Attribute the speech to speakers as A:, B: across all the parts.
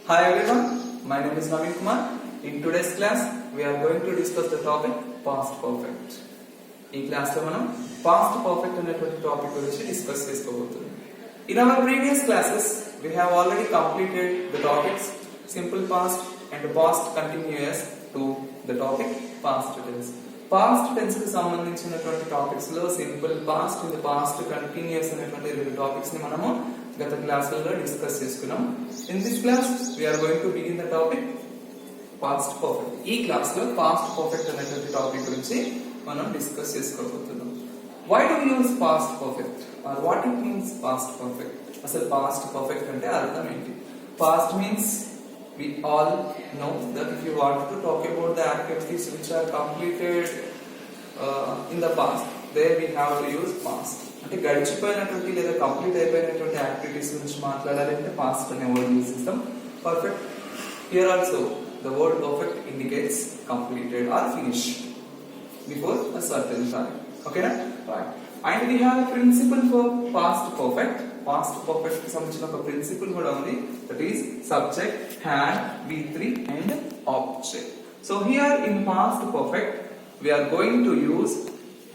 A: Hi everyone, my name is Naveen Kumar. In today's class, we are going to discuss the topic past perfect. ఈ class లో మనం past perfect అనేటువంటి topic గురించి discuss చేసుకోబోతున్నాం. In our previous classes, we have already completed the topics simple past and past continuous to the topic past tense. Past tense కి సంబంధించినటువంటి topics లో simple past and past continuous అనేటువంటి రెండు topics ని మనము గత క్లాసులలో డిస్కస్ చేసుకున్నాం. In this class we are going to begin the topic past perfect. ఈ క్లాస్ లో పాస్ట్ పర్ఫెక్ట్ అనేటువంటి టాపిక్ గురించి మనం డిస్కస్ చేసుకోబోతున్నాం. Why do we use past perfect or what it means past perfect? అసలు పాస్ట్ పర్ఫెక్ట్ అంటే అర్థం ఏంటి? Past means we all know that if you want to talk about the activities which are completed in the past, there we have to use past. అంటే గడిచిపోయినటువంటి లేదా complete అయిపోయినటువంటి activities గురించి మాట్లాడాలంటే పాస్ట్ అనే వర్డ్ యూజ్ చేస్తాం. Perfect here also the word perfect indicates completed or finished before a certain time. ఓకేనా? Right. And we have a principle for past perfect. Past perfect కి సంబంధించిన ఒక ప్రిన్సిపల్ కూడా ఉంది. That is subject, had, V3 and object. So here in past perfect we are going to use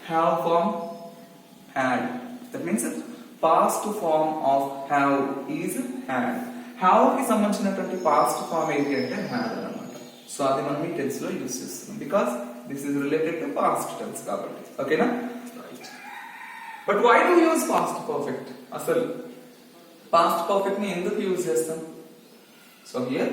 A: have form had. That means past form of have is had. Have కి సంబంధించినటువంటి past form ఏంటి అంటే had అన్నమాట. So అది మనం ఈ tense లో use చేస్తున్నాం because this is related to past tense కాబట్టి. ఓకేనా? But why do use past perfect? అసలు పాస్ట్ పర్ఫెక్ట్ ని ఎందుకు యూజ్ చేస్తాం? So here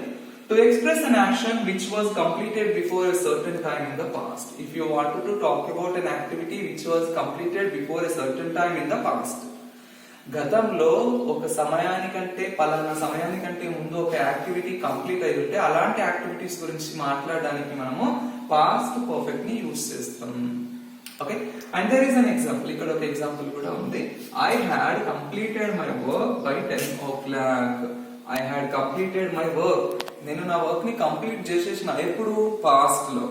A: to express an action which was completed before a certain time in the past. If you wanted to talk about an activity which was completed before a certain time in the past, గతంలో ఒక సమయానికంటే పలానా సమయానికంటే ముందు ఒక activity complete అయి ఉంటే అలాంటి activities గురించి మాట్లాడడానికి మనము పాస్ట్ పర్ఫెక్ట్ ని యూజ్ చేస్తాం. Okay, and there is an example. ఇక్కడ ఒక ఎగ్జాంపుల్ కూడా ఉంది. I had completed my work by 10 o'clock. I had completed my work. నేను నా వర్క్ ని కంప్లీట్ చేసేసిన ఎప్పుడు? పాస్ట్ లో.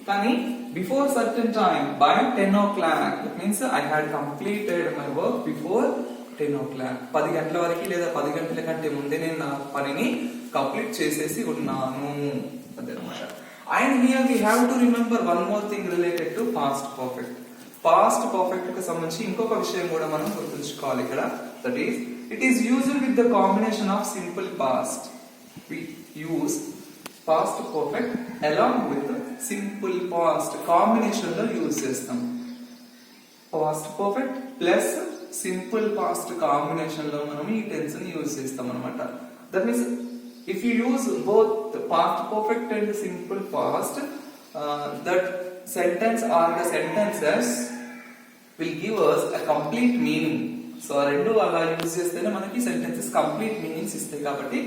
A: కానీ before certain time by 10 o'clock. That means I had completed my work before 10 o'clock. 10 గంటల వరకు లేదా 10 గంటల కంటే ముందే నేను నా పనిని కంప్లీట్ చేసేసి ఉన్నాను అదనమాట. And here we have to remember one more thing related to past perfect. Past perfect కి సంబంధించి ఇంకొక విషయం కూడా మనం గుర్తుంచుకోవాలి ఇక్కడ. That is, it is used with the combination of simple past. We use past perfect along with simple past. Combination లో use చేస్తాం. Past perfect plus simple past combination లో మనం ఈ టెన్స్ ని యూజ్ చేస్తాం అన్నమాట. That means if you use both the past perfect and simple past, that sentence or the sentences will give us a complete meaning. So రెండు అలా use చేస్తేనే మనకి సెంటెన్సెస్ కంప్లీట్ మీనింగ్స్ ఇస్తాయి కాబట్టి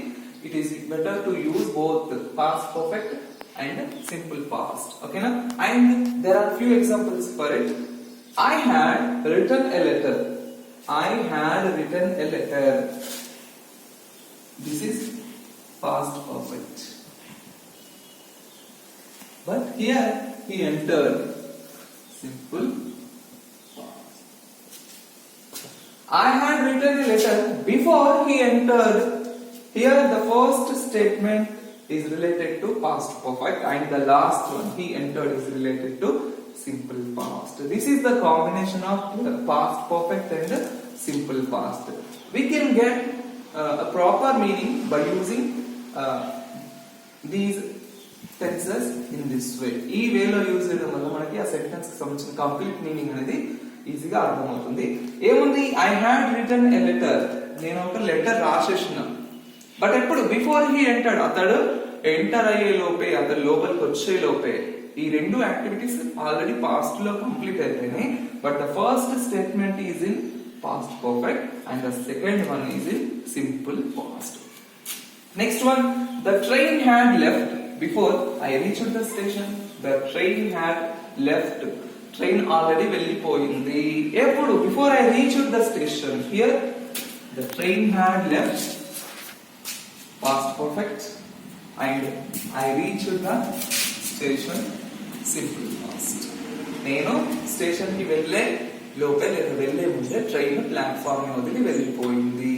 A: it is better to use both past perfect and simple past. Okay na? And there are few examples for it. I had written a letter. I had written a letter. This is past perfect. But here he entered simple past. I had written a letter before he entered. Here the first statement is related to past perfect and the last one, he entered, is related to simple past. This is the combination of past perfect and simple past. We can get a proper meaning by using these tenses in this way. ఈ వేలో use చేయడం వల్ల మనకి ఆ sentence కి సంబంధించిన complete meaning అనేది ఈజీగా అర్థమవుతుంది. ఏముంది? I had written a letter. నేను ఒక లెటర్ రాసేసిన. బట్ ఎప్పుడు? Before he entered. అతడు ఎంటర్ అయ్యే లోపే, అతడు లోపలికి వచ్చే లోపే. ఈ రెండు యాక్టివిటీస్ ఆల్రెడీ పాస్ట్ లో కంప్లీట్ అయిపోయినాయి. But the first statement is in past perfect and the second one is in simple past. Next one, the train had left before I reached the station. The train had left. Train already వెళ్ళిపోయింది. ఎప్పుడు? Before I reached the station. Here the train had left, past perfect, and I reached the station, simple past. నేను station కి వెళ్ళే లోపే లేదా వెళ్లే ముందే train platform వదిలి వెళ్ళిపోయింది.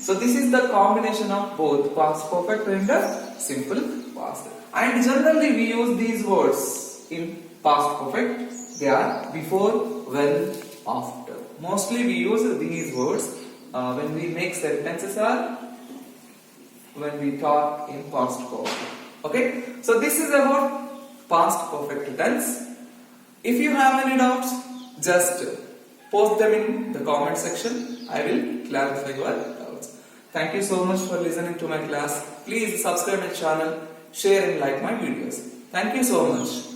A: So this is the combination of both past perfect and simple past. And generally we use these words in past perfect. They are before, when, after. Mostly we use these words when we make sentences or when we talk in past perfect. Okay? So this is about past perfect tense. If you have any doubts, just post them in the comment section. I will clarify your doubts. Thank you so much for listening to my class. Please subscribe my channel, share and like my videos. Thank you so much.